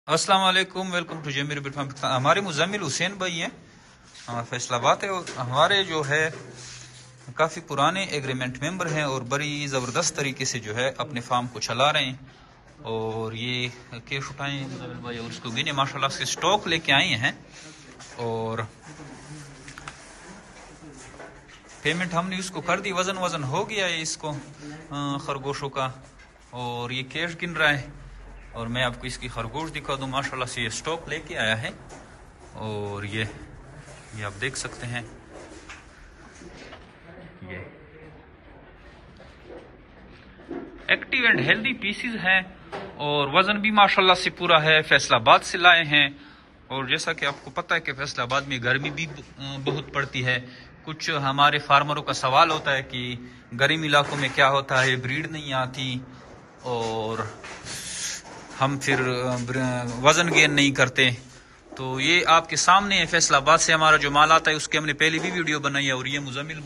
अस्सलाम वालेकुम, welcome to Zameer bit farm. हमारे मुजम्मिल हुसैन भाई हैं, हमारा फैसलाबाद है। और हमारे जो है काफ़ी पुराने एग्रीमेंट मेंबर हैं और बड़ी ज़बरदस्त तरीके से जो है अपने फार्म को चला रहे हैं। और ये कैश उठाएँ मुजम्मिल भाई और उसको गिने माशाल्लाह से स्टॉक लेके आए हैं। और पेमेंट हमने उसको कर दी, वज़न हो गया है इसको खरगोशों का। और ये कैश गिन रहा है और मैं आपको इसकी खरगोश दिखा दूँ। माशाल्लाह से ये स्टॉक लेके आया है और ये आप देख सकते हैं। ये एक्टिव एंड हेल्दी पीसीज हैं और वज़न भी माशाल्लाह से पूरा है। फैसलाबाद से लाए हैं। और जैसा कि आपको पता है कि फैसलाबाद में गर्मी भी बहुत पड़ती है। कुछ हमारे फार्मरों का सवाल होता है कि गर्म इलाकों में क्या होता है, ब्रीड नहीं आती और हम फिर वज़न गेन नहीं करते। तो ये आपके सामने है, फैसलाबाद से हमारा जो माल आता है उसके हमने पहले भी वीडियो बनाई है। और ये मुजम्मिल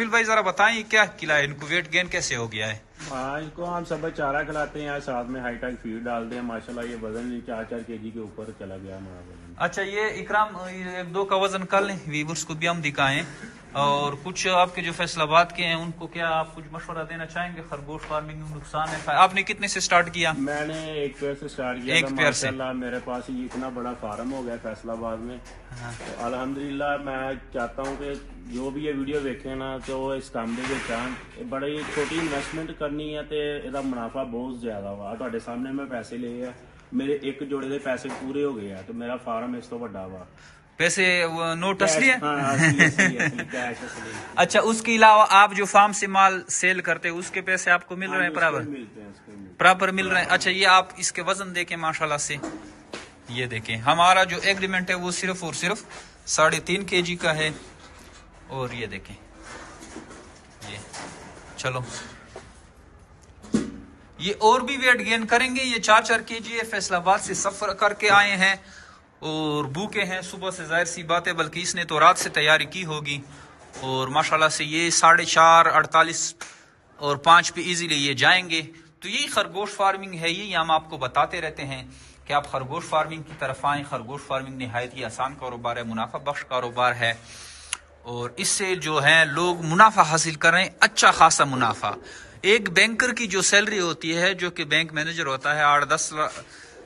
भाई ज़रा बताएं क्या खिला है इनको, वेट गेन कैसे हो गया है? हाँ, इनको हम सब चारा खिलाते हैं, साथ में हाईटेक फीड डालते हैं। माशाल्लाह ये वजन 4-4 केजी के ऊपर चला गया हमारा वजन। अच्छा, ये इकराम एक दो का वजन कर लें, व्यूअर्स को भी हम दिखाएं। और कुछ आपके जो फैसलाबाद के हैं उनको क्या आप कुछ मशवरा देना चाहेंगे? खरगोश फार्मिंग में नुकसान है, आपने कितने से स्टार्ट किया? मैंने एक पेयर से स्टार्ट किया एक था। पेयर से माशाल्लाह मेरे पास ये इतना बड़ा फार्म हो गया फैसलाबाद में। हाँ। तो अल्हम्दुलिल्लाह मैं चाहता हूँ कि जो भी ये वीडियो देखे ना तो इस काम के चाहन बड़ी छोटी इन्वेस्टमेंट करनी है तो इसका मुनाफा बहुत ज्यादा हुआ। ਤੁਹਾਡੇ सामने मैं पैसे ले है, मेरे एक जोड़े के पैसे पूरे हो गए हैं तो मेरा फार्म इस तो बड़ा हुआ। पैसे नोट असली है? हाँ, असली कैश असली। अच्छा, उसके अलावा आप जो फार्म से माल सेल करते हैं उसके पैसे आपको मिल रहे हैं बराबर? बराबर मिल रहे हैं। अच्छा, ये आप इसके वजन देखें माशाल्लाह से, ये देखें हमारा जो एग्रीमेंट है वो सिर्फ और सिर्फ 3.5 kg का है। और ये देखें, ये चलो ये और भी वेट गेन करेंगे। ये 4-4 kg है, फैसलाबाद से सफर करके आए हैं और भूखे हैं सुबह से, जाहिर सी बात है, बल्कि इसने तो रात से तैयारी की होगी। और माशाल्लाह से ये 4:30, 48 और 5 पे इजीली ये जाएंगे। तो यही खरगोश फार्मिंग है, यही हम आपको बताते रहते हैं कि आप खरगोश फार्मिंग की तरफ आएँ। खरगोश फार्मिंग निहायत ही आसान कारोबार है, मुनाफा बख्श कारोबार है और इससे जो है लोग मुनाफा हासिल कर रहे हैं, अच्छा खासा मुनाफा। एक बैंकर की जो सैलरी होती है, जो कि बैंक मैनेजर होता है, 8-10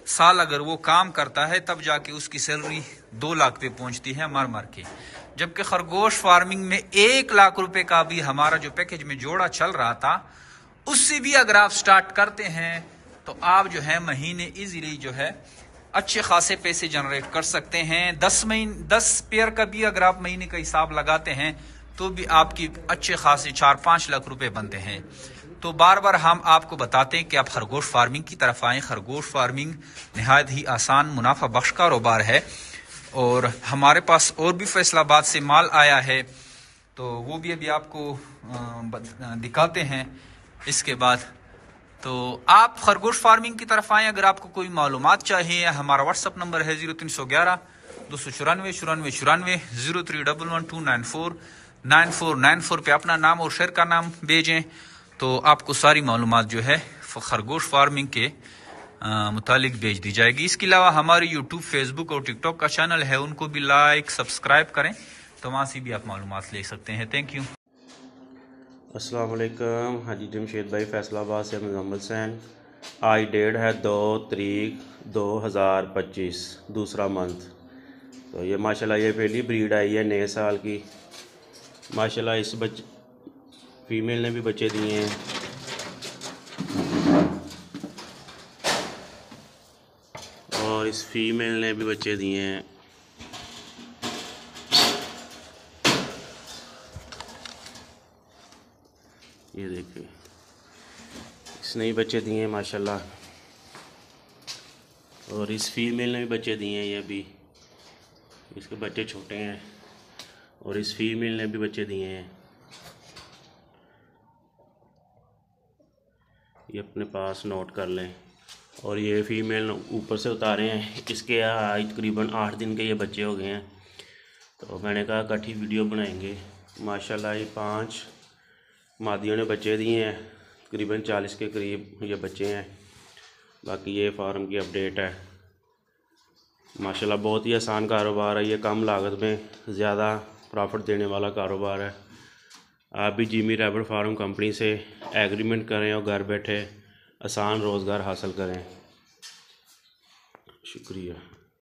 साल अगर वो काम करता है तब जाके उसकी सैलरी 2 लाख पे पहुंचती है मर के। जबकि खरगोश फार्मिंग में 1 लाख रुपए का भी हमारा जो पैकेज में जोड़ा चल रहा था, उससे भी अगर आप स्टार्ट करते हैं तो आप जो है महीने इजीली जो है अच्छे खासे पैसे जनरेट कर सकते हैं। 10 पेयर का भी अगर आप महीने का हिसाब लगाते हैं तो भी आपकी अच्छे खासे 4-5 लाख रुपए बनते हैं। तो बार बार हम आपको बताते हैं कि आप खरगोश फार्मिंग की तरफ आएँ। खरगोश फार्मिंग निहायत ही आसान मुनाफा बख्श कारोबार है। और हमारे पास और भी फैसलाबाद से माल आया है तो वो भी अभी आपको दिखाते हैं इसके बाद। तो आप खरगोश फार्मिंग की तरफ आएँ। अगर आपको कोई मालूमात चाहिए, हमारा व्हाट्सअप नंबर है 0311 294 94 031129499494 पे अपना नाम और शहर का नाम भेजें तो आपको सारी मालूमात जो है खरगोश फार्मिंग के मुतालिक भेज दी जाएगी। इसके अलावा हमारे यूट्यूब, फेसबुक और टिकटॉक का चैनल है, उनको भी लाइक सब्सक्राइब करें तो वहाँ से भी आप मालूमात ले सकते हैं। Thank you. अस्सलाम वालेकुम। हाजी जमशेद भाई फैसलाबाद से मोहम्मद हुसैन। आज डेट है 2 तारीख 2025, दूसरा मंथ। तो ये माशाल्लाह ये पहली ब्रीड आई है नए साल की। माशाल्लाह इस फीमेल ने भी बच्चे दिए हैं और इस फीमेल ने भी बच्चे दिए हैं। ये देखिए, इसने भी बच्चे दिए हैं माशाल्लाह। और इस फीमेल ने भी बच्चे दिए हैं, ये भी इसके बच्चे छोटे हैं। और इस फीमेल ने भी बच्चे दिए हैं, ये अपने पास नोट कर लें। और ये फीमेल ऊपर से उतारे हैं, इसके आज तकरीबन 8 दिन के ये बच्चे हो गए हैं। तो मैंने कहा इकट्ठी वीडियो बनाएंगे। माशाल्लाह ये 5 मादियों ने बच्चे दिए हैं, तकरीबन 40 के करीब ये बच्चे हैं। बाकी ये फार्म की अपडेट है। माशाल्लाह बहुत ही आसान कारोबार है ये, कम लागत में ज़्यादा प्रॉफिट देने वाला कारोबार है। आप भी जिमी रैबिट फार्म कंपनी से एग्रीमेंट करें और घर बैठे आसान रोज़गार हासिल करें। शुक्रिया।